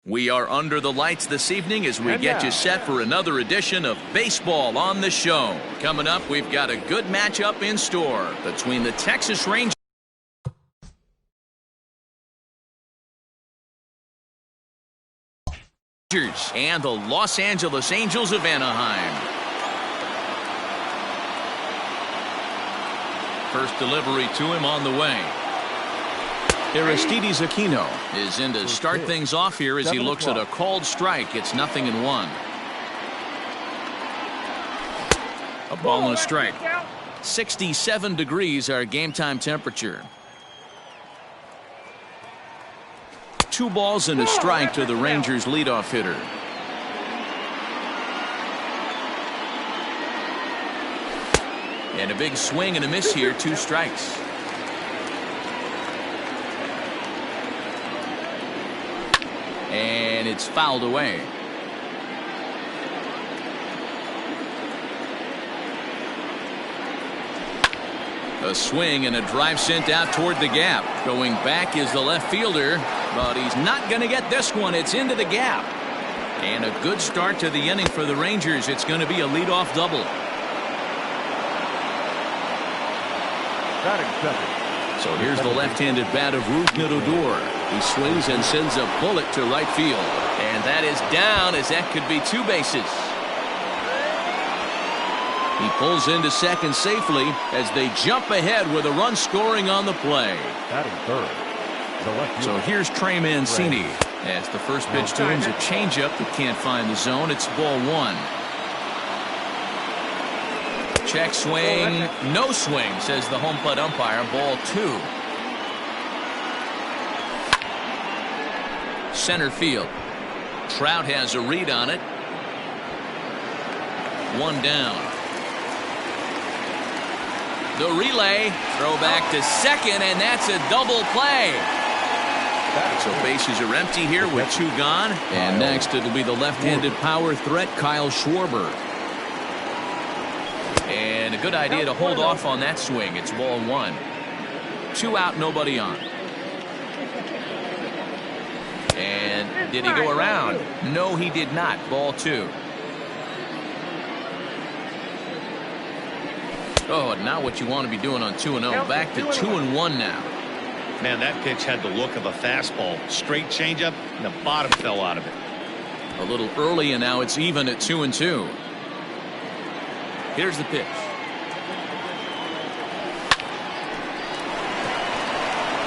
We are under the lights this evening as we get you set for another edition of Baseball on the Show. Coming up, we've got a good matchup in store between the Texas Rangers and the Los Angeles Angels of Anaheim. First delivery to him on the way. Aristides Aquino is in to start things off here as he looks at a called strike. It's 0-1. A ball and a strike. 67 degrees our game time temperature. 2 balls and a strike to the Rangers leadoff hitter. And a big swing and a miss here, 2 strikes. And it's fouled away. A swing and a drive sent out toward the gap. Going back is the left fielder, but he's not going to get this one. It's into the gap. And a good start to the inning for the Rangers. It's going to be a leadoff double. Batting second. So here's the left-handed bat of Rougned Odor. He swings and sends a bullet to right field. And that is down as that could be 2 bases. He pulls into second safely as they jump ahead with a run scoring on the play. Batting third. So here's Trey Mancini. As the first pitch to him is a changeup that can't find the zone. It's ball 1. Check swing, no swing, says the home plate umpire. Ball 2. Center field. Trout has a read on it. 1 down. The relay, throw back to second, and that's a double play. So bases are empty here with 2 gone. And next it'll be the left-handed power threat, Kyle Schwarber. And a good idea to hold off on that swing. It's ball 1. 2 out, nobody on. And did he go around? No, he did not. Ball 2. Oh, not what you want to be doing on 2-0. Back to 2-1 now. Man, that pitch had the look of a fastball. Straight changeup, and the bottom fell out of it. A little early, and now it's even at 2-2. Here's the pitch.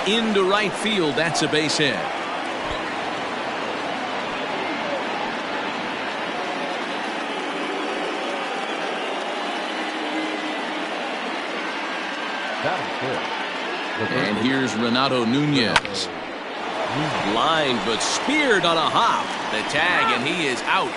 Into right field. That's a base hit. And here's Renato Nunez. Line, but speared on a hop. The tag, and he is out.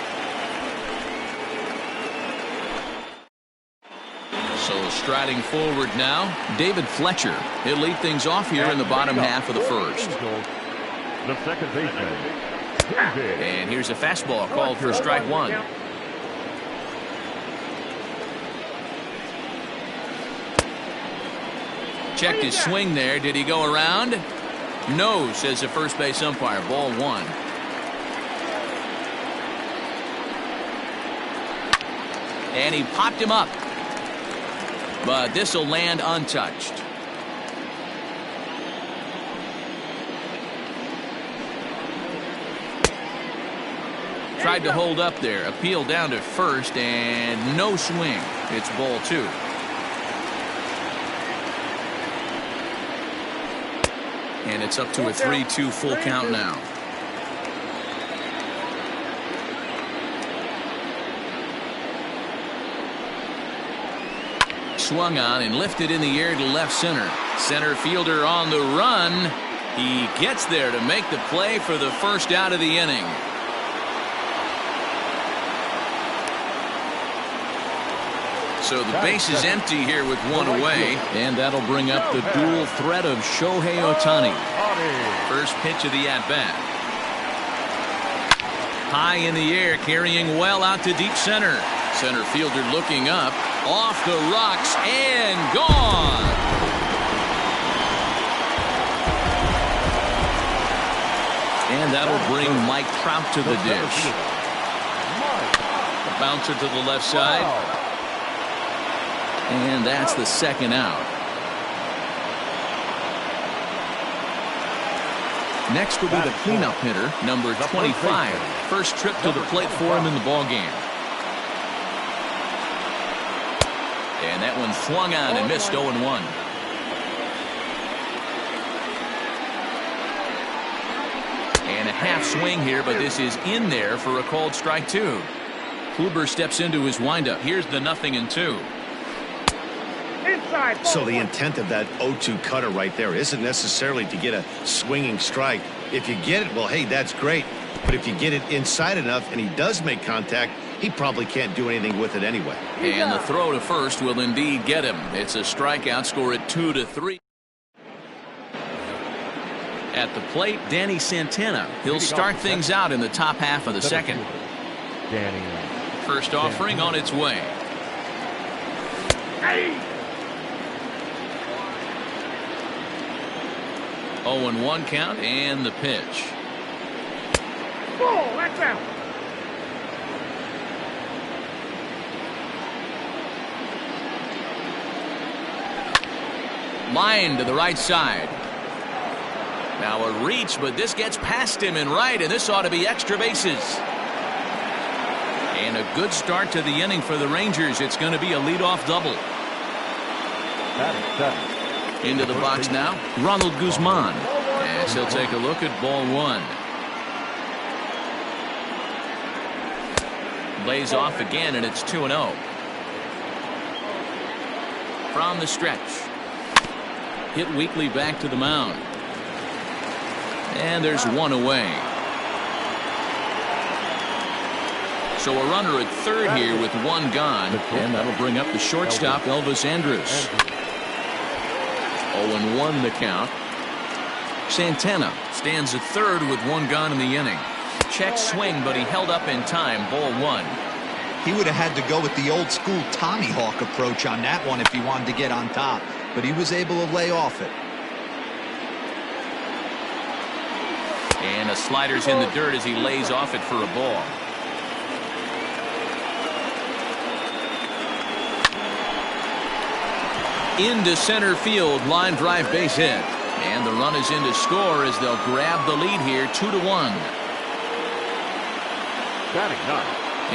So striding forward now, David Fletcher. He'll lead things off here in the bottom half of the first. The second baseman. And here's a fastball called for strike 1. Checked his swing there. Did he go around? No, says the first base umpire. Ball 1. And he popped him up. But this will land untouched. Tried to hold up there. Appeal down to first, and no swing. It's ball 2. And it's up to a 3-2 full count now. Swung on and lifted in the air to left center. Center fielder on the run. He gets there to make the play for the first out of the inning. So the base is empty here with 1 away, and that'll bring up the dual threat of Shohei Ohtani. First pitch of the at-bat. High in the air, carrying well out to deep center. Center fielder looking up, off the rocks, and gone. And that'll bring Mike Trout to the dish. A bouncer to the left side. And that's the second out. Next will be the cleanup hitter, number 25. First trip to the plate for him in the ballgame. And that one swung on and missed 0-1. And a half swing here, but this is in there for a called strike two. Kluber steps into his windup. Here's the 0-2. So the intent of that 0-2 cutter right there isn't necessarily to get a swinging strike. If you get it, well, hey, that's great. But if you get it inside enough and he does make contact, he probably can't do anything with it anyway. And the throw to first will indeed get him. It's a strikeout, score at 2-3. At the plate, Danny Santana. He'll start things out in the top half of the second. First offering on its way. Hey. 0-1 count and the pitch. Ball, that's out. Line to the right side. Now a reach, but this gets past him in right, and this ought to be extra bases. And a good start to the inning for the Rangers. It's going to be a leadoff double. Into the box now, Ronald Guzman, as he'll take a look at ball one. Lays off again, and it's 2-0. From the stretch. Hit weakly back to the mound. And there's one away. So a runner at third here with one gone, and that'll bring up the shortstop, Elvis Andrus. 0-1 the count. Santana stands at third with one gone in the inning. Check swing, but he held up in time. Ball one. He would have had to go with the old school Tommy Hawk approach on that one if he wanted to get on top, but he was able to lay off it. And a slider's in the dirt as he lays off it for a ball. Into center field, line drive base hit. And the run is in to score as they'll grab the lead here, 2-1.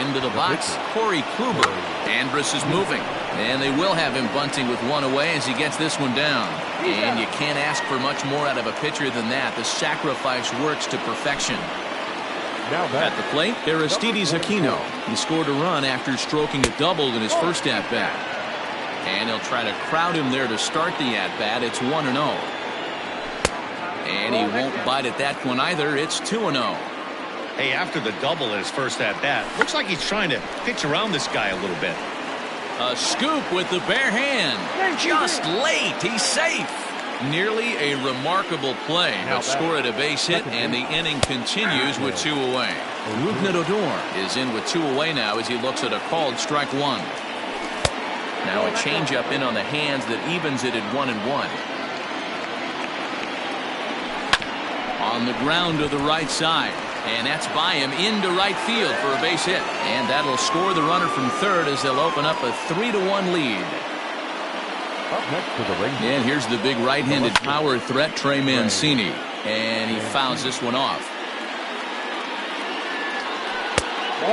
Into the box, Corey Kluber. Andrus is moving, and they will have him bunting with one away as he gets this one down. And you can't ask for much more out of a pitcher than that. The sacrifice works to perfection. At the plate, Aristides Aquino. He scored a run after stroking a double in his first at-bat. And he'll try to crowd him there to start the at-bat. It's 1-0. And he won't bite at that one either. It's 2-0. Hey, after the double in his first at-bat, looks like he's trying to pitch around this guy a little bit. A scoop with the bare hand. Just late. He's safe. Nearly a remarkable play. But score at a base hit, and the inning continues with two away. Rougned Odor is in with two away now as he looks at a called strike one. Now a changeup in on the hands that evens it at 1-1. On the ground to the right side. And that's by him into right field for a base hit. And that'll score the runner from third as they'll open up a 3-1 lead. Up next to the Rangers. And here's the big right-handed power threat, Trey Mancini. And he fouls this one off.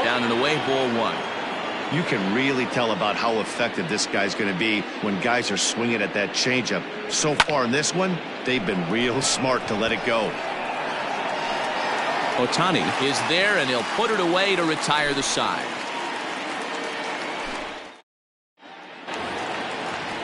Down and away, ball one. You can really tell about how effective this guy's going to be when guys are swinging at that changeup. So far in this one, they've been real smart to let it go. Ohtani is there, and he'll put it away to retire the side.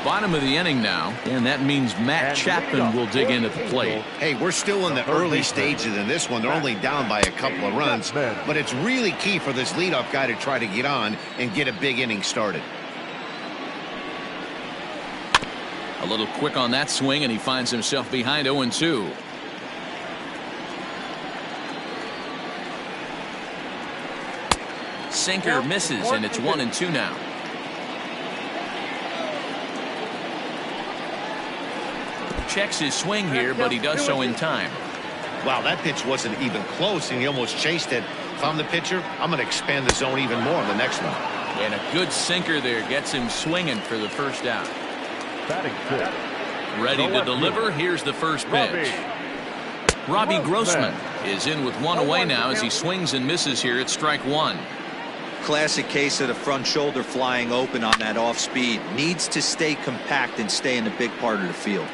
Bottom of the inning now, and that means Matt Chapman will dig in at the plate. Hey, we're still in the early stages in this one. They're only down by a couple of runs, but it's really key for this leadoff guy to try to get on and get a big inning started. A little quick on that swing, and he finds himself behind 0-2. Sinker misses, and it's 1-2 now. Checks his swing here, but he does so in time. Wow, that pitch wasn't even close, and he almost chased it. If I'm the pitcher, I'm going to expand the zone even more on the next one. And a good sinker there gets him swinging for the first out. Batting fifth. Ready to deliver. Here's the first pitch. Robbie Grossman is in with one away now as he swings and misses here at strike one. Classic case of the front shoulder flying open on that off speed. Needs to stay compact and stay in the big part of the field.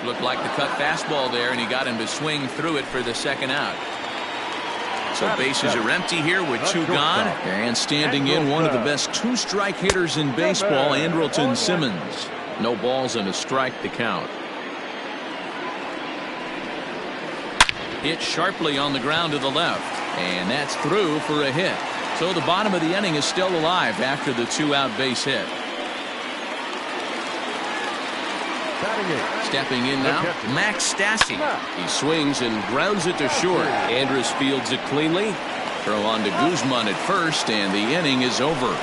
Looked like the cut fastball there, and he got him to swing through it for the second out. So bases are empty here with two gone. And standing in, one of the best two-strike hitters in baseball, Andrelton Simmons. No balls and a strike to count. Hit sharply on the ground to the left. And that's through for a hit. So the bottom of the inning is still alive after the two-out base hit. Stepping in now, Max Stassi. He swings and grounds it to short. Andrus fields it cleanly. Throw on to Guzman at first, and the inning is over.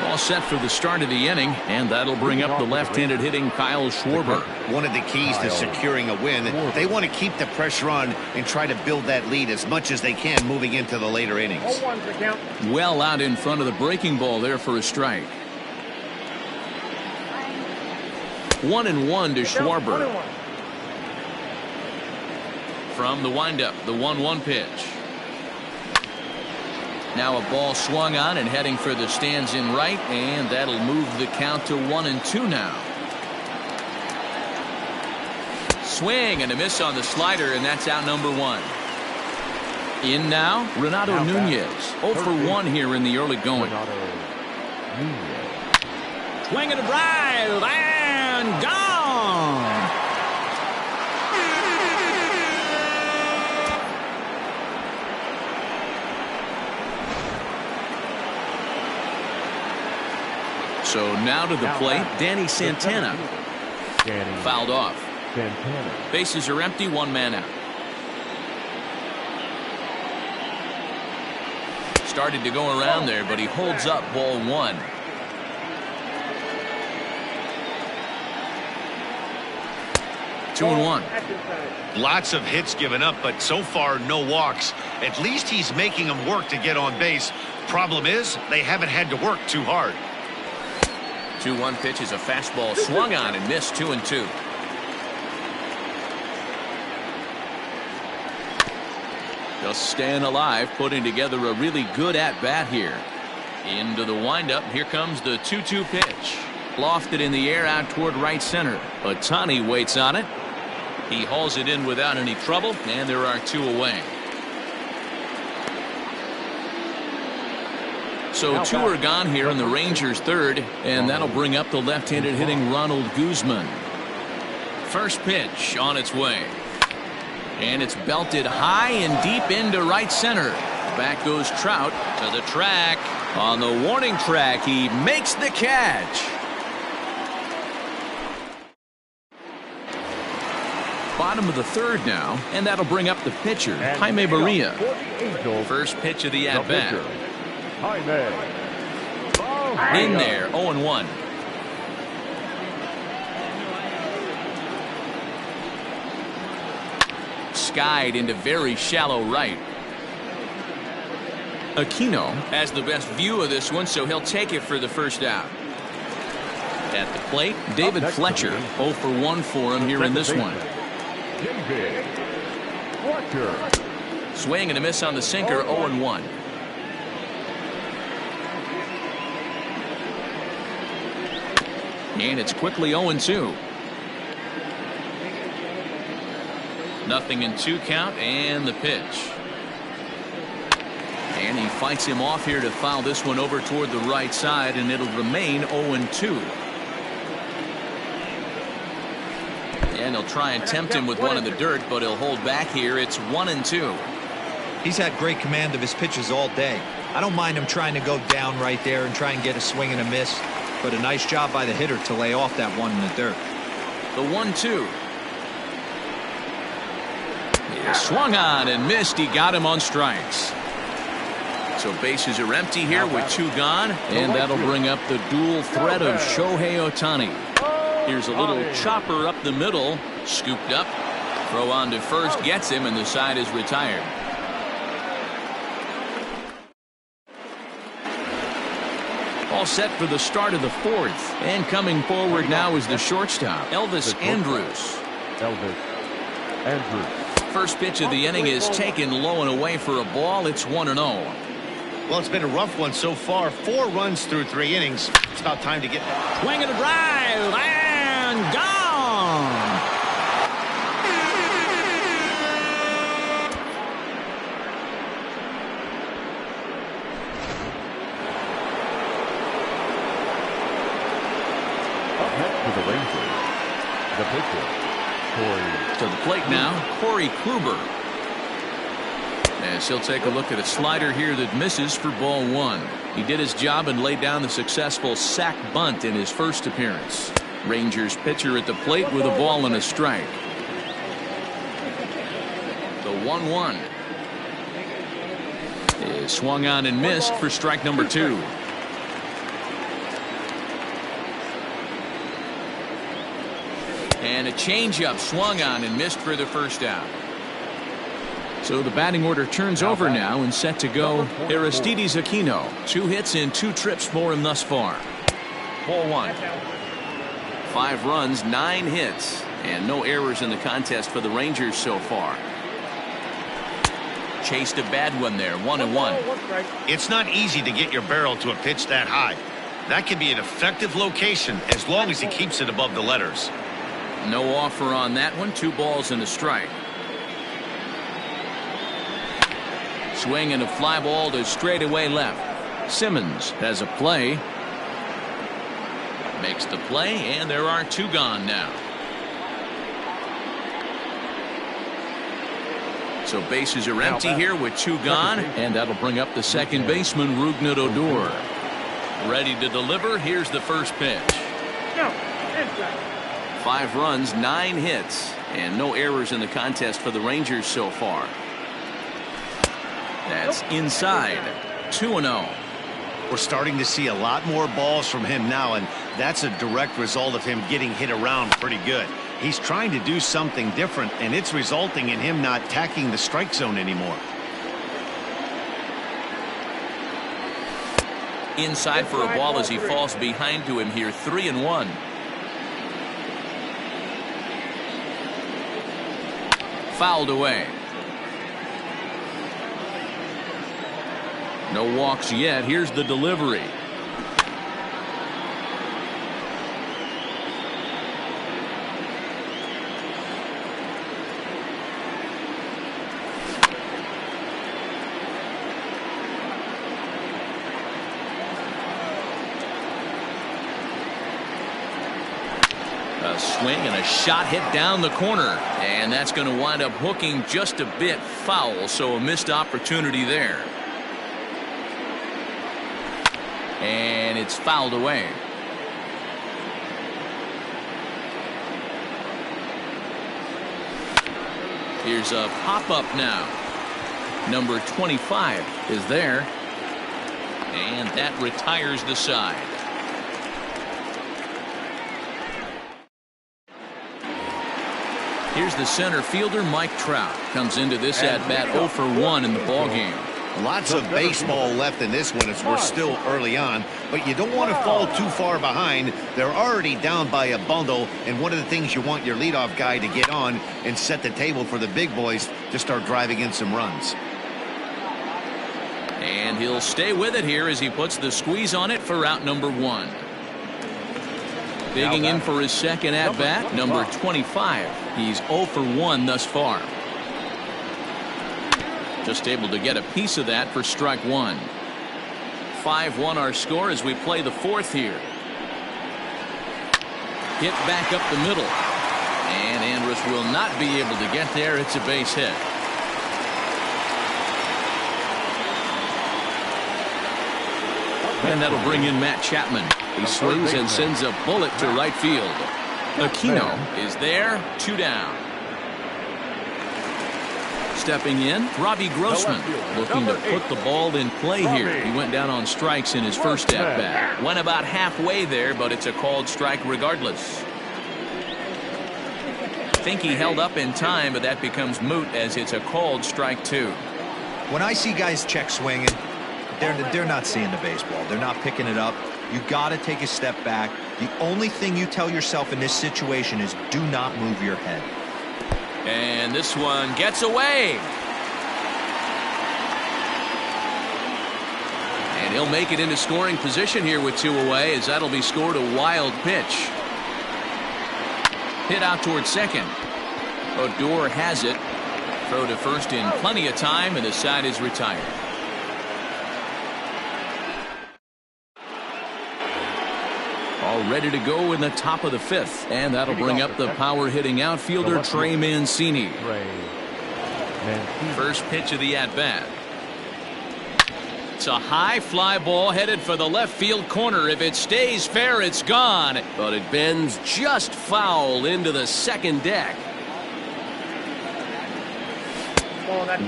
All set for the start of the inning, and that'll bring up the left-handed hitting Kyle Schwarber. One of the keys to securing a win, they want to keep the pressure on and try to build that lead as much as they can moving into the later innings. Well out in front of the breaking ball there for a strike. 1-1 to Schwarber. From the windup, the 1-1 pitch. Now a ball swung on and heading for the stands in right, and that'll move the count to 1-2 now. Swing and a miss on the slider, and that's out number one. In now, Renato Nunez. 0 for 1 here in the early going. Swing and a drive, and gone. So now to the plate, Danny Santana. Fouled off. Bases are empty, one man out. Started to go around there, but he holds up ball one. Two and one. Lots of hits given up, but so far no walks. At least he's making them work to get on base. Problem is, they haven't had to work too hard. 2-1 pitch is a fastball swung on and missed. 2-2. Just staying alive, putting together a really good at-bat here. Into the windup. Here comes the 2-2 pitch. Lofted in the air out toward right center. Ohtani waits on it. He hauls it in without any trouble, and there are two away. So two are gone here in the Rangers' third, and that'll bring up the left-handed hitting Ronald Guzman. First pitch on its way. And it's belted high and deep into right center. Back goes Trout to the track. On the warning track, he makes the catch. Bottom of the third now, and that'll bring up the pitcher, Jaime Barria. First pitch of the at-bat. In there, 0-1. Skied into very shallow right. Aquino has the best view of this one, so he'll take it for the first out. At the plate, David Fletcher. 0 for 1 for him here in this one. Swing and a miss on the sinker, 0-1. And it's quickly 0-2. Nothing in 2 count, and the pitch. And he fights him off here to foul this one over toward the right side, and it'll remain 0-2. And he'll try and tempt him with one in the dirt, but he'll hold back here. It's 1-2. He's had great command of his pitches all day. I don't mind him trying to go down right there and try and get a swing and a miss. But a nice job by the hitter to lay off that one in the dirt. The 1-2. He swung on and missed. He got him on strikes. So bases are empty here with 2 gone, and that'll bring up the dual threat of Shohei Ohtani. Here's a little chopper up the middle, scooped up. Throw on to first gets him, and the side is retired. All set for the start of the 4th. And coming forward now is the shortstop, Elvis Andrus. Elvis Andrus. First pitch of the inning is taken low and away for a ball. It's 1-0. Well, it's been a rough one so far. 4 runs through 3 innings. It's about time to get... Swing and a drive, and gone. Up next to the Rangers, the pitcher, Corey. To the plate now, Corey Kluber. As he'll take a look at a slider here that misses for ball 1. He did his job and laid down the successful sac bunt in his first appearance. Rangers pitcher at the plate with a ball and a strike. The 1-1 is swung on and missed for strike number 2. And a changeup swung on and missed for the first out. So the batting order turns over now and set to go. Aristides Aquino. 2 hits and 2 trips for him thus far. Ball 1. 5 runs, 9 hits, and no errors in the contest for the Rangers so far. Chased a bad one there, 1-1. It's not easy to get your barrel to a pitch that high. That can be an effective location as long as he keeps it above the letters. No offer on that one. 2 balls and a strike. Swing and a fly ball to straightaway left. Simmons has a play. Makes the play, and there are 2 gone now. So bases are empty here with 2 gone, and that'll bring up the second baseman, Rougned Odor. Ready to deliver. Here's the first pitch. 5 runs, 9 hits, and no errors in the contest for the Rangers so far. That's inside. 2-0. We're starting to see a lot more balls from him now, and that's a direct result of him getting hit around pretty good. He's trying to do something different, and it's resulting in him not tacking the strike zone anymore. Inside for a ball as he falls behind to him here. 3-1. Fouled away. No walks yet. Here's the delivery. A swing and a shot hit down the corner, and that's going to wind up hooking just a bit foul, so a missed opportunity there. And it's fouled away. Here's a pop-up now. Number 25 is there. And that retires the side. Here's the center fielder, Mike Trout. Comes into this at-bat 0 for 1 in the ballgame. Lots of baseball left in this one as we're still early on, but you don't want to fall too far behind. They're already down by a bundle, and one of the things you want your leadoff guy to get on and set the table for the big boys to start driving in some runs. And he'll stay with it here as he puts the squeeze on it for out number 1. Digging in for his second at-bat, number 25. He's 0 for 1 thus far. Just able to get a piece of that for strike 1. 5-1 our score as we play the 4th here. Hit back up the middle. And Andrus will not be able to get there. It's a base hit. And that'll bring in Matt Chapman. He swings and sends a bullet to right field. Aquino is there, 2 down. Stepping in, Robbie Grossman, looking to put the ball in play here. He went down on strikes in his first at-bat. Went about halfway there, but it's a called strike regardless. I think he held up in time, but that becomes moot as it's a called strike 2. When I see guys check swinging, they're not seeing the baseball. They're not picking it up. You got to take a step back. The only thing you tell yourself in this situation is do not move your head. And this one gets away. And he'll make it into scoring position here with 2 away, as that'll be scored a wild pitch. Hit out towards second. Odor has it. Throw to first in plenty of time, and the side is retired. All ready to go in the top of the 5th, and that'll bring up the power-hitting outfielder Trey Mancini. First pitch of the at-bat. It's a high fly ball headed for the left field corner. If it stays fair, it's gone, but it bends just foul into the second deck.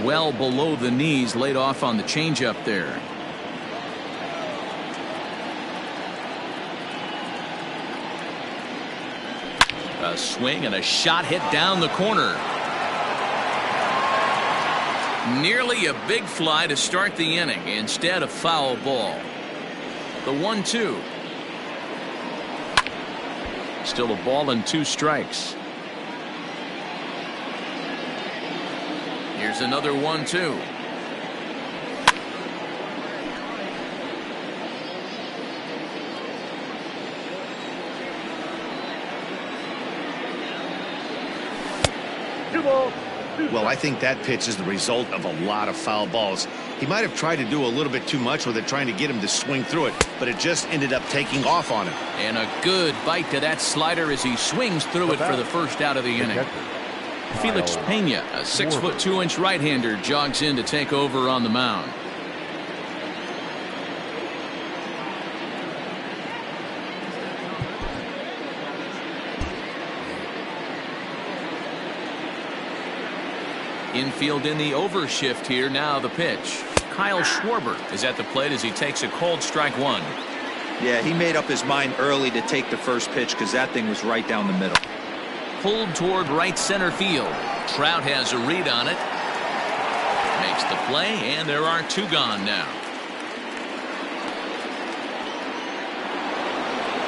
Well below the knees, laid off on the changeup there. A swing and a shot hit down the corner. Nearly a big fly to start the inning. Instead, a foul ball. The 1-2. Still a ball and 2 strikes. Here's another 1-2. Well, I think that pitch is the result of a lot of foul balls. He might have tried to do a little bit too much with it, trying to get him to swing through it, but it just ended up taking off on him. And a good bite to that slider as he swings through it for the first out of the inning. Felix Pena, a 6' 2" right-hander, jogs in to take over on the mound. Infield in the overshift here. Now the pitch. Kyle Schwarber is at the plate as he takes a called strike 1. Yeah, he made up his mind early to take the first pitch because that thing was right down the middle. Pulled toward right center field. Trout has a read on it. Makes the play, and there are 2 gone now.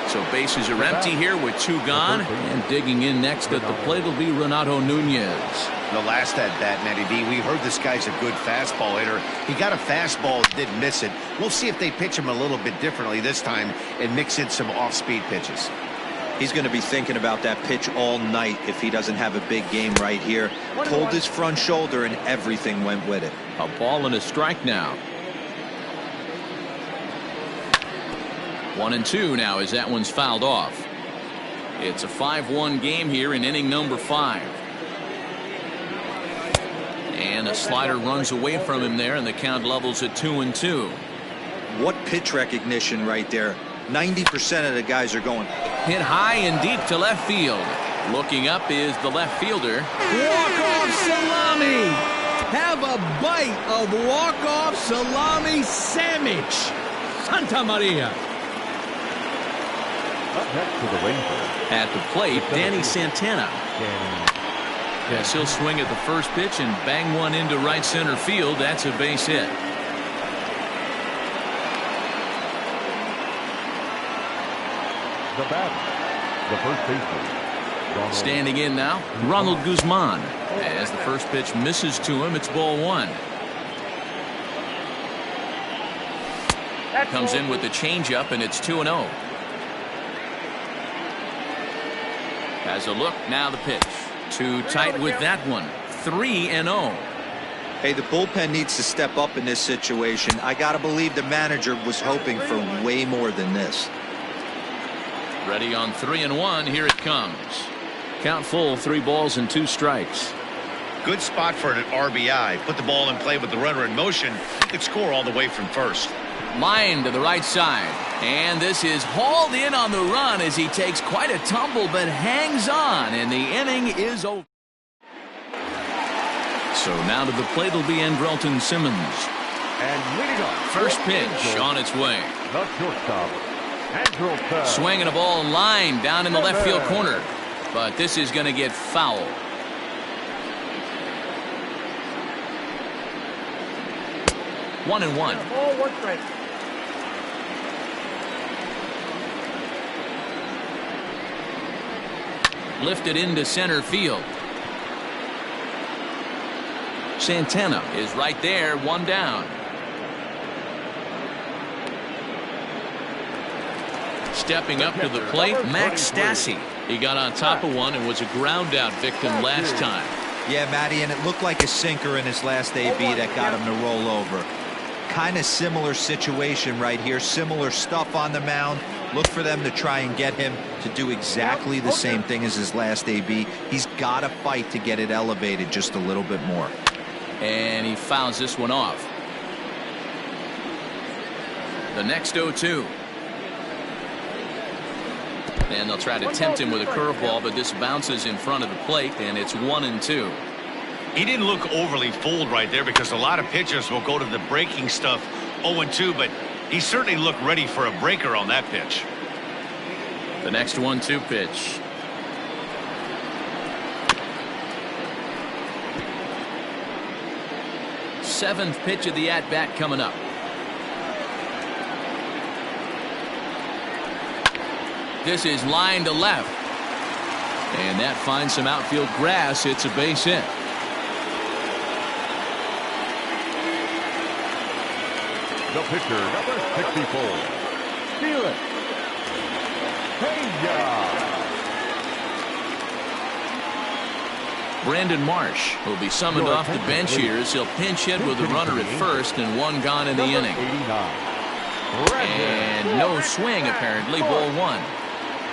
So bases are empty here with 2 gone. And digging in next at the plate will be Renato Nunez. The last at bat, Matty D, we heard this guy's a good fastball hitter. He got a fastball, didn't miss it. We'll see if they pitch him a little bit differently this time and mix in some off-speed pitches. He's going to be thinking about that pitch all night if he doesn't have a big game right here. Pulled his front shoulder and everything went with it. A ball and a strike now. 1-2 now as that one's fouled off. It's a 5-1 game here in inning number 5. And a slider runs away from him there, and the count levels at 2-2. What pitch recognition right there. 90% of the guys are going. Hit high and deep to left field. Looking up is the left fielder. Walk-off salami. Have a bite of walk-off salami sandwich. Santa Maria. Up next to the Rangers. At the plate, Danny Santana. Yes, he'll swing at the first pitch and bang one into right center field. That's a base hit. The batter, the first baseman. Standing in now, Ronald Guzman. As the first pitch misses to him, it's ball 1. Comes in with the changeup, and it's 2-0. Has a look, now the pitch. Too tight with that one. 3-0. Hey, the bullpen needs to step up in this situation. I gotta believe the manager was hoping for way more than this. Ready on 3-1. Here it comes. Count full, 3 balls and 2 strikes. Good spot for an RBI. Put the ball in play with the runner in motion. He could score all the way from first. Line to the right side. And this is hauled in on the run as he takes quite a tumble but hangs on, and the inning is over. So now to the plate will be Andrelton Simmons. And leading off. First pitch on its way. The shortstop, Andrelton. Swinging a ball line down in the left field corner. But this is going to get foul. One and one. Ball, one strike. Lifted into center field. Santana is right there, one down. Stepping up to the plate, Max Stassi. He got on top of one and was a ground out victim last time. Yeah, Matty, and it looked like a sinker in his last AB that got him to roll over. Kind of similar situation right here, similar stuff on the mound. Look for them to try and get him to do exactly the same thing as his last AB. He's got to fight to get it elevated just a little bit more. And he fouls this one off. The next 0-2. And they'll try to tempt him with a curveball, but this bounces in front of the plate, and it's 1-2. He didn't look overly fooled right there because a lot of pitchers will go to the breaking stuff 0-2, but he certainly looked ready for a breaker on that pitch. The next 1-2 pitch. Seventh pitch of the at-bat coming up. This is line to left. And that finds some outfield grass. It's a base hit. The pitcher, number 64. Felix. Brandon Marsh will be summoned off the bench here as he'll pinch hit with a runner at first and one gone in the inning. And no swing apparently, ball one.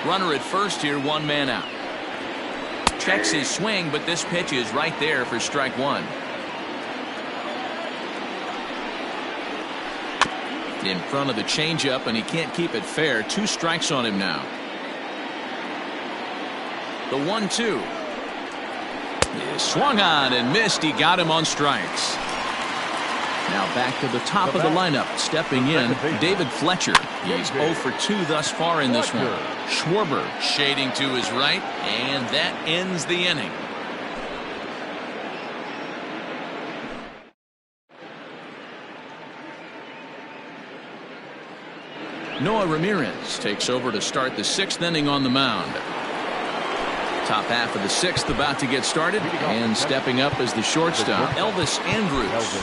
Runner at first here, one man out. Checks his swing, but this pitch is right there for strike one. In front of the changeup, and he can't keep it fair. 2 strikes on him now. The 1-2 is swung on and missed. He got him on strikes. Now back to the top of the lineup. Stepping in, David Fletcher. He's 0 for 2 thus far in this one. Schwarber shading to his right, and that ends the inning. Noah Ramirez takes over to start the 6th inning on the mound. Top half of the 6th about to get started, and stepping up as the shortstop, Elvis Andrus.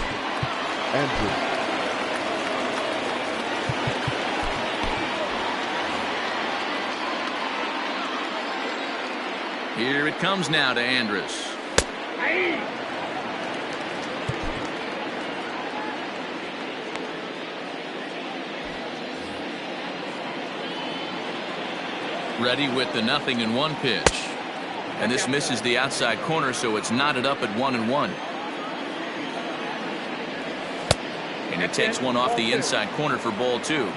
Here it comes now to Andrus. Ready with the 0-1 pitch. And this misses the outside corner, so it's knotted up at 1-1. And he takes one off the inside corner for ball 2.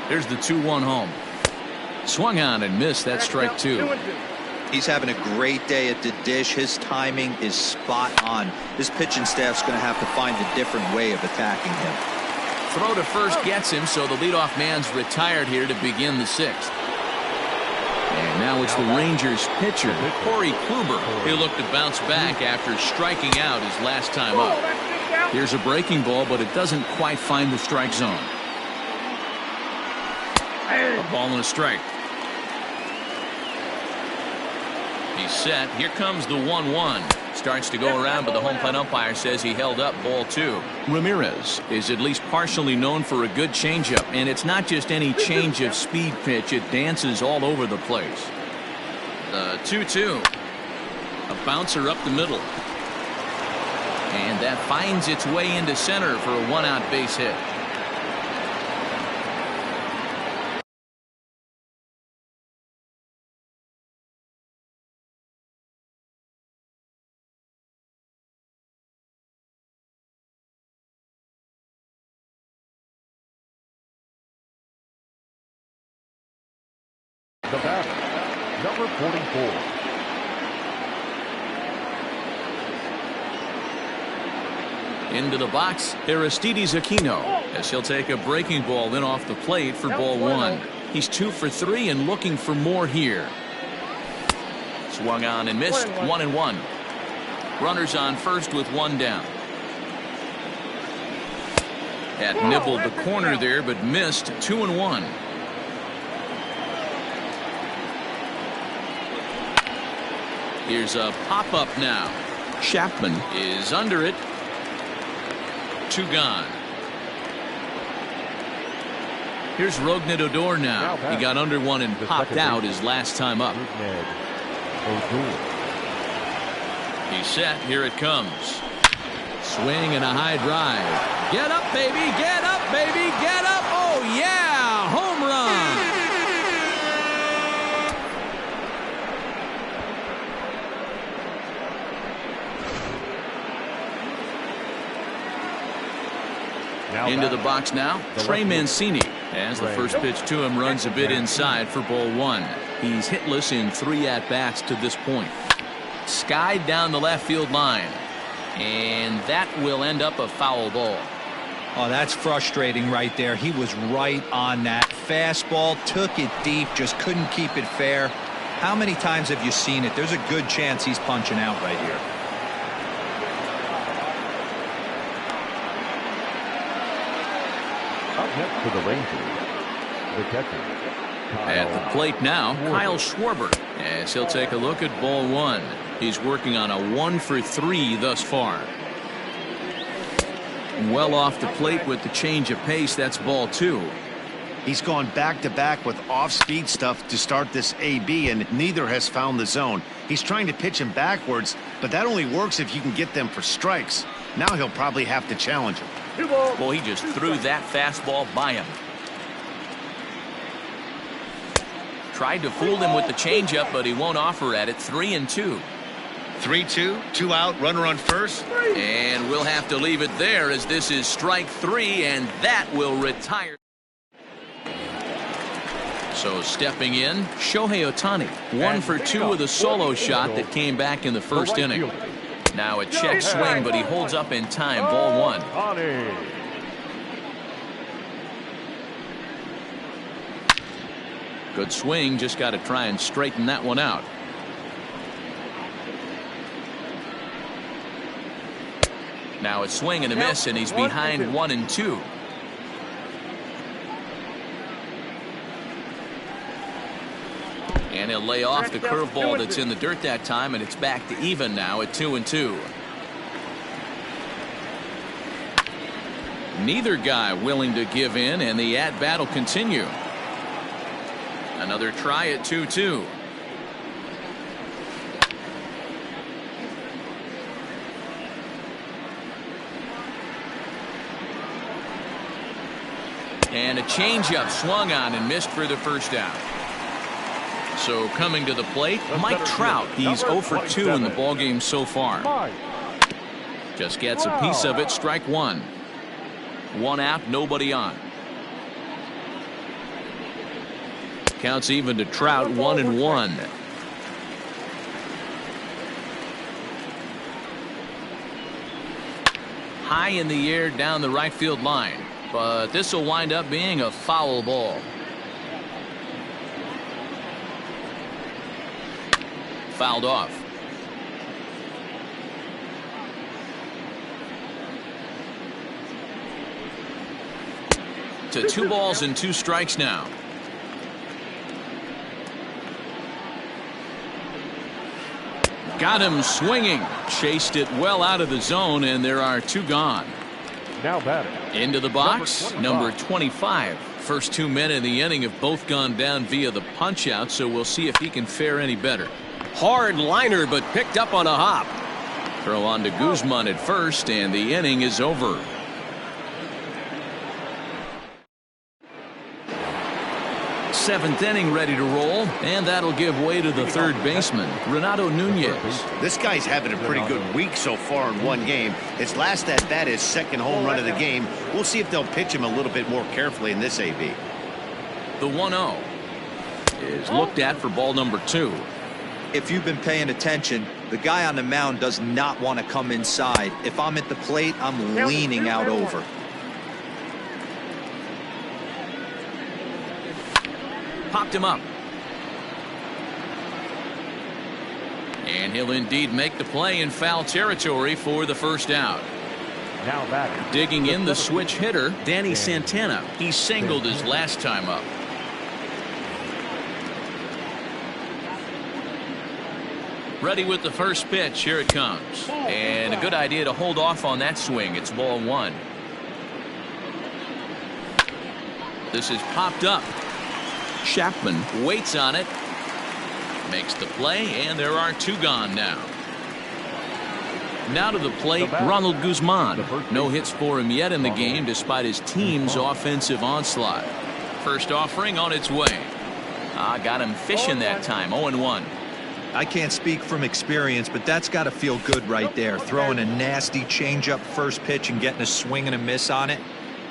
Here's the 2-1 home. Swung on and missed. That strike 2. He's having a great day at the dish. His timing is spot on. His pitching staff's going to have to find a different way of attacking him. Throw to first gets him, so the leadoff man's retired here to begin the 6th. And now it's the Rangers pitcher, Corey Kluber. He'll look to bounce back after striking out his last time up. Here's a breaking ball, but it doesn't quite find the strike zone. A ball and a strike. He's set. Here comes the 1-1. Starts to go around, but the home plate umpire says he held up ball 2. Ramirez is at least partially known for a good changeup, and it's not just any change of speed pitch. It dances all over the place. The 2-2. A bouncer up the middle. And that finds its way into center for a 1-out base hit. The batter, number 44. Into the box, Aristides Aquino, as he'll take a breaking ball in off the plate for ball one. He's 2 for 3 and looking for more here. Swung on and missed. 1-1. Runners on first with 1 down. Had nibbled the corner there, but missed. 2-1. Here's a pop-up now. Chapman is under it. 2 gone. Here's Rougned Odor now. He got under one and popped out his last time up. He's set. Here it comes. Swing and a high drive. Get up, baby. Get up, baby. Get up. Oh, yeah. Home run. Into the box now, Trey Mancini, as the first pitch to him runs a bit inside for ball one. He's hitless in 3 at-bats to this point. Skied down the left field line, and that will end up a foul ball. Oh, that's frustrating right there. He was right on that. Fastball, took it deep, just couldn't keep it fair. How many times have you seen it? There's a good chance he's punching out right here. Next for the Rangers, the catcher. At the plate now, Kyle Schwarber, as he'll take a look at ball one. He's working on a 1 for 3 thus far. Well off the plate with the change of pace. That's ball 2. He's gone back-to-back with off-speed stuff to start this AB, and neither has found the zone. He's trying to pitch him backwards, but that only works if you can get them for strikes. Now he'll probably have to challenge him. Well, he just threw that fastball by him. Tried to fool him with the changeup, but he won't offer at it. 3-2. 3-2, 2 out, runner on first. And we'll have to leave it there, as this is strike 3, and that will retire. So stepping in, Shohei Ohtani, 1 for 2 with a solo shot that came back in the first inning. Now a check swing, but he holds up in time. Ball 1. Good swing, just got to try and straighten that one out. Now a swing and a miss, and he's behind 1-2. And he'll lay off the curveball that's in the dirt that time, and it's back to even now at 2-2. Neither guy willing to give in, and the at-bat will continue. Another try at 2-2. And a changeup swung on and missed for the first out. So coming to the plate, Mike Trout. He's 0 for 2 in the ballgame so far. Just gets a piece of it. Strike 1. 1 out, nobody on. Counts even to Trout. 1-1. High in the air down the right field line, but this will wind up being a foul ball. Fouled off. To 2 balls and 2 strikes now. Got him swinging. Chased it well out of the zone, and there are 2 gone. Now batting. Into the box, number 25. First 2 men in the inning have both gone down via the punch out, so we'll see if he can fare any better. Hard liner, but picked up on a hop. Throw on to Guzman at first, and the inning is over. Seventh inning ready to roll, and that'll give way to the third baseman, Renato Nunez. This guy's having a pretty good week so far in 1 game. His last at-bat is second home run of the game. We'll see if they'll pitch him a little bit more carefully in this AB. The 1-0 is looked at for ball number 2. If you've been paying attention, The guy on the mound does not want to come inside. If I'm at the plate, I'm leaning out over. Popped him up. And he'll indeed make the play in foul territory for the first out. Now batting. Digging in the switch hitter, Danny Santana. He singled his last time up. Ready with the first pitch. Here it comes. And a good idea to hold off on that swing. It's ball one. This is popped up. Chapman waits on it. Makes the play, and there are two gone now. Now to the plate, Ronald Guzman. No hits for him yet in the game despite his team's offensive onslaught. First offering on its way. Got him fishing that time. 0-1. I can't speak from experience, but that's got to feel good right there. Throwing a nasty changeup first pitch and getting a swing and a miss on it.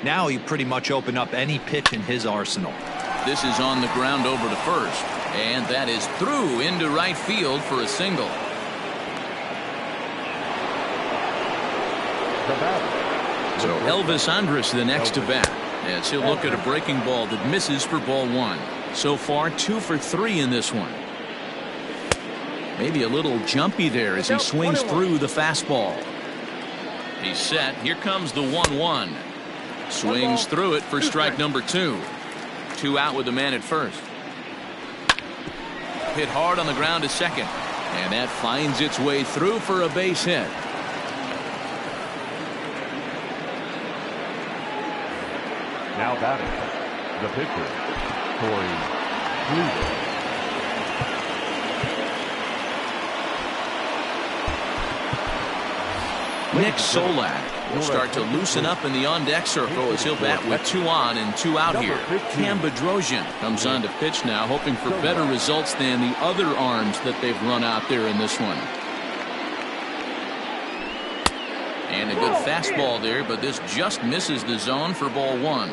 Now he pretty much opened up any pitch in his arsenal. This is on the ground over to first. And that is through into right field for a single. So Elvis Andrus the next to bat as he'll look at a breaking ball that misses for ball one. So far 2 for 3 in this one. Maybe a little jumpy there as he swings through the fastball. He's set. Here comes the 1-1. Swings through it for strike number 2. 2 out with the man at first. Hit hard on the ground to second. And that finds its way through for a base hit. Now batting, the pitcher, Corey Kluber. Nick Solak will start to loosen up in the on-deck circle as he'll bat with 2 on and 2 out here. Cam Bedrosian comes on to pitch now, hoping for better results than the other arms that they've run out there in this one. And a good fastball there, but this just misses the zone for ball one.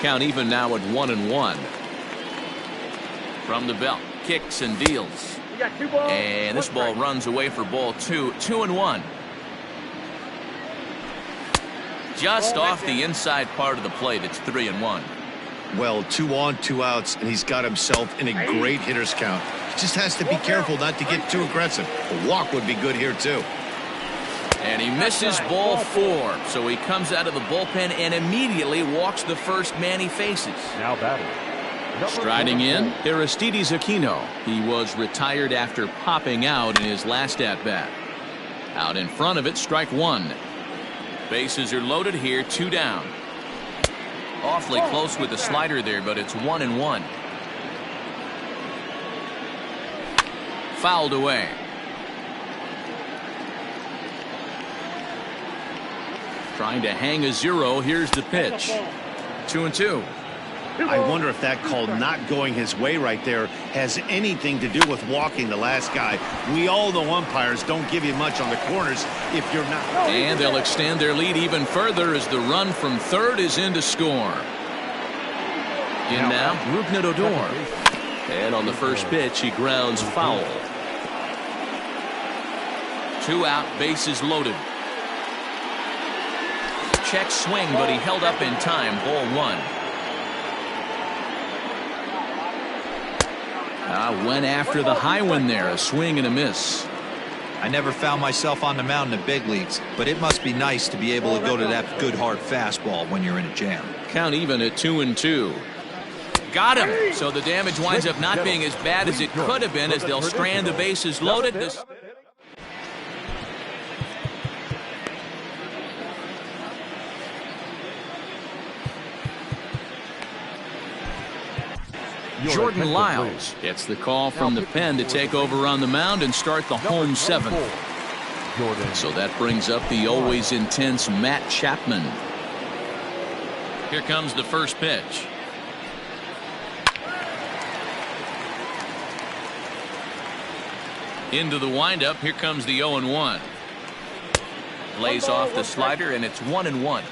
Count even now at 1-1. From the belt, kicks and deals. And this ball runs away for ball 2. 2-1. Just off the inside part of the plate. It's 3-1. Well, 2 on, 2 outs, and he's got himself in a great hitter's count. He just has to be careful not to get too aggressive. A walk would be good here, too. And he misses ball 4. So he comes out of the bullpen and immediately walks the first man he faces. Now batting. Striding in, Aristides Aquino. He was retired after popping out in his last at-bat. Out in front of it, strike 1. Bases are loaded here, 2 down. Awfully close with the slider there, but it's 1-1. Fouled away. Trying to hang a 0. Here's the pitch. 2-2. I wonder if that call not going his way right there has anything to do with walking the last guy. We all know umpires don't give you much on the corners if you're not. And they'll extend their lead even further as the run from third is in to score. In now, Rougned Odor. And on the first pitch, he grounds foul. 2 out, bases loaded. Check swing, but he held up in time. Ball 1. Went after the high one there. A swing and a miss. I never found myself on the mound in the big leagues, but it must be nice to be able to go to that good hard fastball when you're in a jam. Count even at 2-2. Got him. So the damage winds up not being as bad as it could have been as they'll strand the bases loaded. This Jordan Lyles gets the call from the pen to take over on the mound and start the home 7th. So that brings up the always intense Matt Chapman. Here comes the first pitch. Into the windup. Here comes the 0-1. Lays off the slider, and it's 1-1.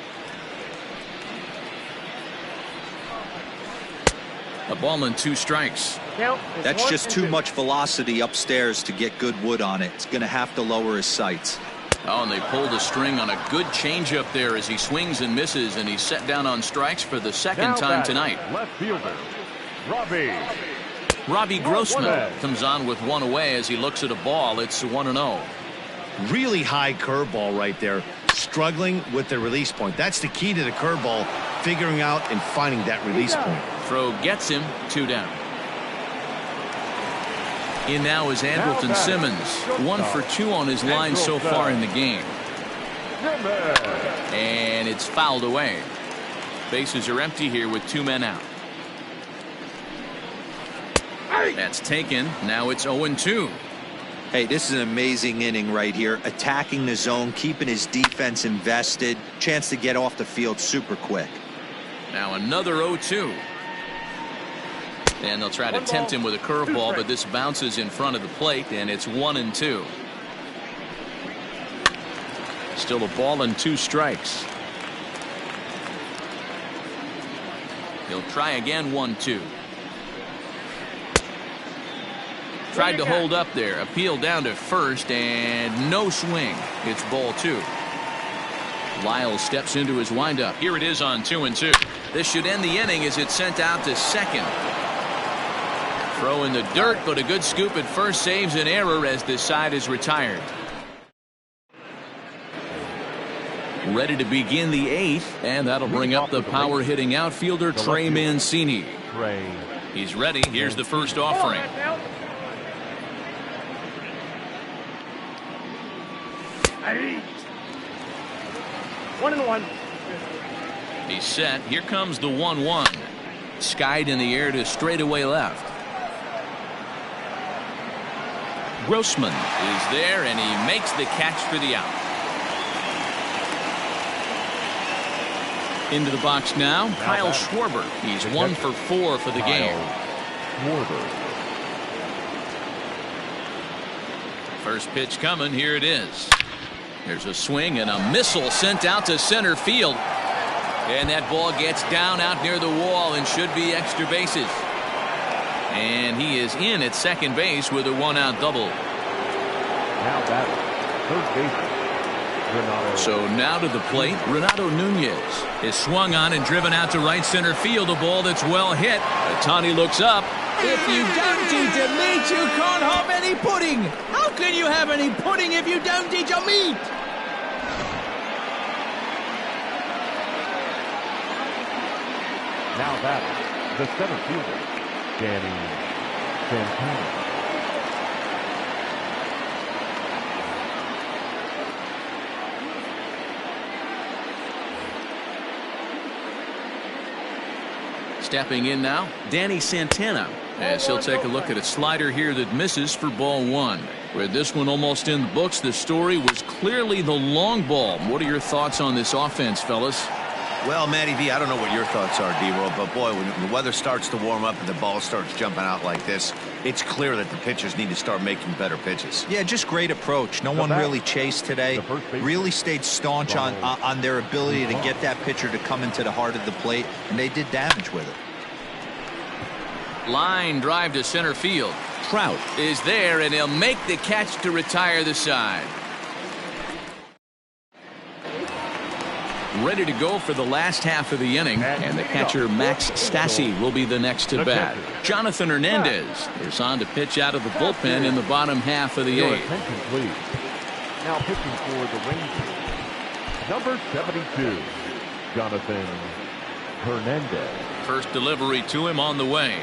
A ball and 2 strikes. That's just too much velocity upstairs to get good wood on it. It's going to have to lower his sights. Oh, and they pulled a string on a good changeup there as he swings and misses, and he's set down on strikes for the second time tonight. Left fielder, Robbie Grossman comes on with 1 away as he looks at a ball. It's 1-0. Really high curveball right there. Struggling with the release point. That's the key to the curveball, figuring out and finding that release point. Throw gets him, 2 down. In now is Andrelton Simmons, 1 for 2 on his line so far in the game. And it's fouled away. Bases are empty here with 2 men out. That's taken. Now it's 0-2. Hey, this is an amazing inning right here. Attacking the zone, keeping his defense invested. Chance to get off the field super quick. Now another 0-2. And they'll try to tempt him with a curveball, but this bounces in front of the plate, and it's 1-2. Still a ball and 2 strikes. He'll try again, 1-2. Tried to hold up there. Appeal down to first, and no swing. It's ball 2. Lyle steps into his windup. Here it is on 2-2. This should end the inning as it's sent out to second. Throw in the dirt, but a good scoop at first saves an error as this side is retired. Ready to begin the 8th, and that'll bring up the power hitting outfielder Trey Mancini. He's ready. Here's the first offering. One and one. He's set. Here comes the 1-1. Skied in the air to straightaway left. Grossman is there, and he makes the catch for the out. Into the box now, Kyle Schwarber. He's 1 for 4 for the game. First pitch coming. Here it is. There's a swing and a missile sent out to center field. And that ball gets down out near the wall and should be extra bases. And he is in at second base with a 1-out double. Now batting, third baseman, Renato. So now to the plate, Renato Nunez is swung on and driven out to right center field. A ball that's well hit. Ohtani looks up. If you don't eat your meat, you can't have any pudding. How can you have any pudding if you don't eat your meat? Now batting, the center fielder, Danny Santana. Stepping in now, Danny Santana, as he'll take a look at a slider here that misses for ball 1. With this one almost in the books, the story was clearly the long ball. What are your thoughts on this offense, fellas? Well, Matty V, I don't know what your thoughts are, D-Roll, but boy, when the weather starts to warm up and the ball starts jumping out like this, it's clear that the pitchers need to start making better pitches. Yeah, just great approach. No one really chased today. Really stayed staunch on their ability to get that pitcher to come into the heart of the plate, and they did damage with it. Line drive to center field. Trout is there, and he'll make the catch to retire the side. Ready to go for the last half of the inning, and the catcher Max Stassi will be the next to bat. Jonathan Hernandez is on to pitch out of the bullpen in the bottom half of the Your 8th. attention, please. Now pitching for the Rangers, number 72, Jonathan Hernandez. First delivery to him on the way.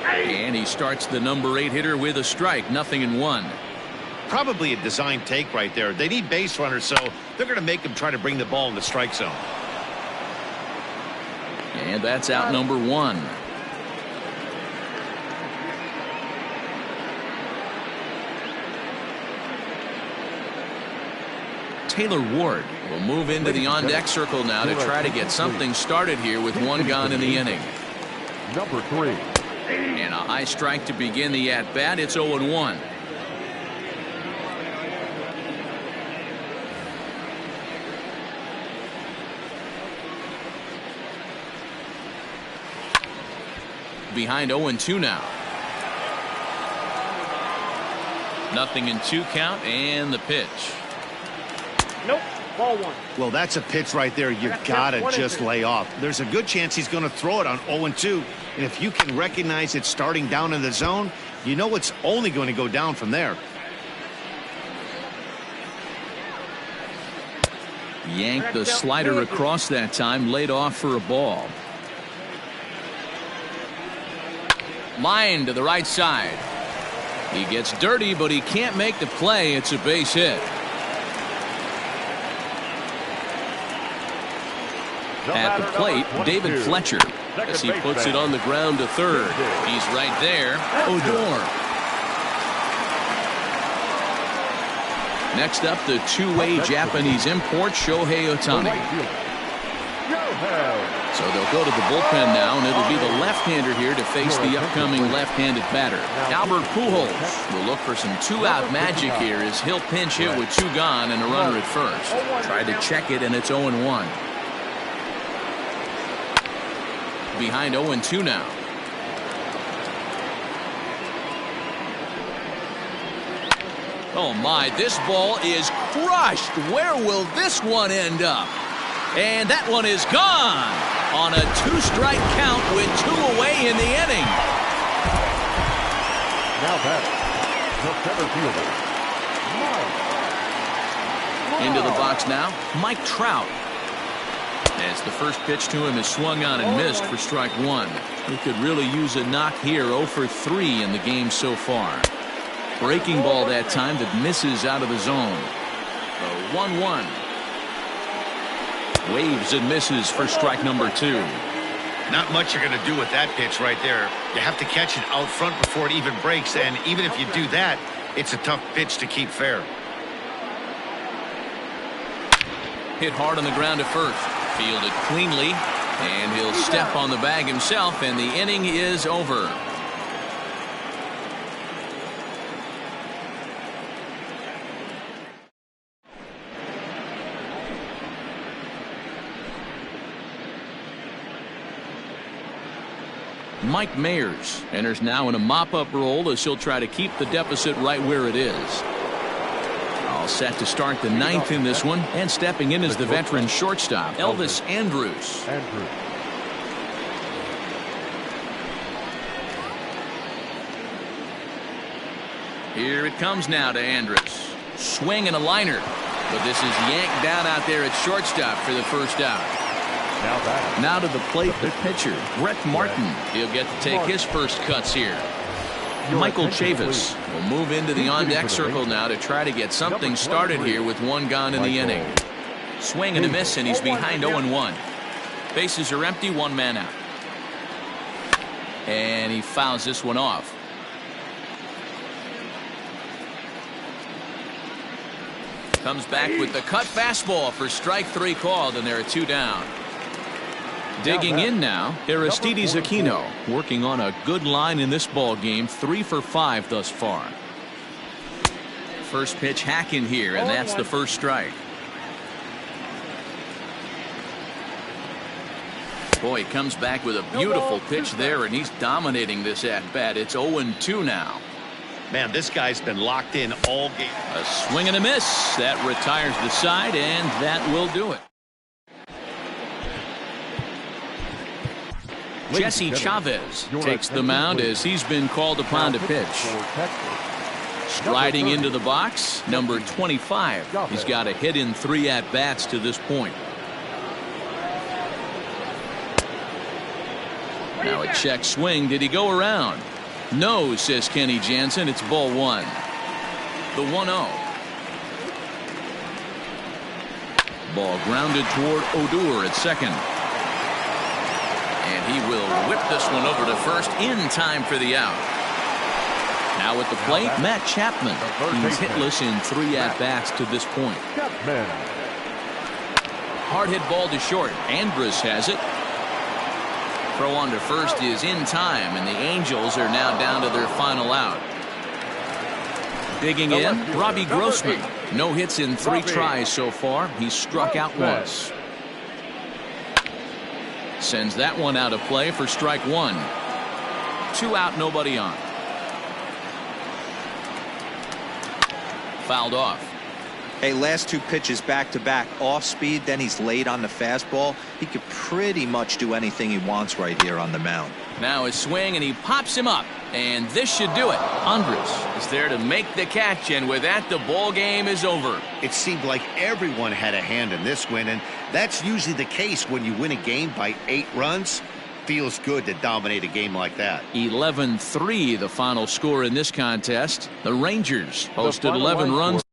And he starts the number 8 hitter with a strike, 0-1. Probably a design take right there. They need base runners, so they're going to make them try to bring the ball in the strike zone. And that's out number 1. Taylor Ward will move into the on-deck circle now to try to get something started here with 1 gone in the inning. Number 3. And a high strike to begin the at-bat. It's 0-1. behind 0-2 now. 0-2 count, and the pitch. Nope. Ball one. Well, that's a pitch right there you've got to just lay off. There's a good chance he's going to throw it on 0-2. And if you can recognize it starting down in the zone, you know it's only going to go down from there. Yanked the slider across that time, laid off for a ball. Line to the right side. He gets dirty, but he can't make the play. It's a base hit. At the plate, David Fletcher, as he puts it on the ground to third. He's right there. Odor. Next up, the two-way Japanese import, Shohei Ohtani. So they'll go to the bullpen now, and it'll be the left-hander here to face the upcoming left-handed batter. Albert Pujols will look for some two-out magic here as he'll pinch hit with two gone and a runner at first. Tried to check it, and it's 0-1. Behind 0-2 now. Oh my, this ball is crushed. Where will this one end up? And that one is gone on a two-strike count with two away in the inning. Now batting, the center fielder, Into the box now, Mike Trout. As the first pitch to him is swung on and missed for strike one. He could really use a knock here. 0 for 3 in the game so far. Breaking ball that time that misses out of the zone. The 1-1. Waves and misses for strike number 2. Not much you're going to do with that pitch right there. You have to catch it out front before it even breaks, and even if you do that, it's a tough pitch to keep fair. Hit hard on the ground at first. Fielded cleanly, and he'll step on the bag himself, and the inning is over. Mike Mayers enters now in a mop-up role as he'll try to keep the deficit right where it is. All set to start the 9th in this one, and stepping in is the veteran shortstop, Elvis Andrus. Here it comes now to Andrus. Swing and a liner, but this is yanked down out there at shortstop for the first out. Now to the plate, the pitcher, Brett Martin. He'll get to take his first cuts here. Michael Chavis will move into the on-deck circle now to try to get something started here with one gone in the inning. Swing and a miss, and he's behind 0-1. Bases are empty, one man out. And he fouls this one off. Comes back with the cut fastball for strike 3 called, and there are 2 down. Digging in now, Aristides Aquino, working on a good line in this ball game, 3 for 5 thus far. First pitch hack in here, and that's the first strike. Boy, he comes back with a beautiful pitch there, and he's dominating this at-bat. It's 0-2 now. Man, this guy's been locked in all game. A swing and a miss. That retires the side, and that will do it. Jesse Chavez takes the mound as he's been called upon to pitch. Striding into the box, number 25. He's got a hit in 3 at-bats to this point. Now a check swing. Did he go around? No, says Kenny Jansen. It's ball 1. The 1-0. Ball grounded toward Odor at second. And he will whip this one over to first in time for the out. Now at the plate, Matt Chapman. He's hitless in 3 at-bats to this point. Hard hit ball to short. Andrus has it. Throw on to first is in time, and the Angels are now down to their final out. Digging in, Robbie Grossman. No hits in 3 tries so far. He's struck out once. Sends that one out of play for strike 1. 2 out, nobody on. Fouled off. Hey, last 2 pitches back-to-back off speed, then he's late on the fastball. He could pretty much do anything he wants right here on the mound. Now his swing, and he pops him up. And this should do it. Andres is there to make the catch, and with that, the ball game is over. It seemed like everyone had a hand in this win, and that's usually the case when you win a game by 8 runs. Feels good to dominate a game like that. 11-3 the final score in this contest. The Rangers posted 11 runs.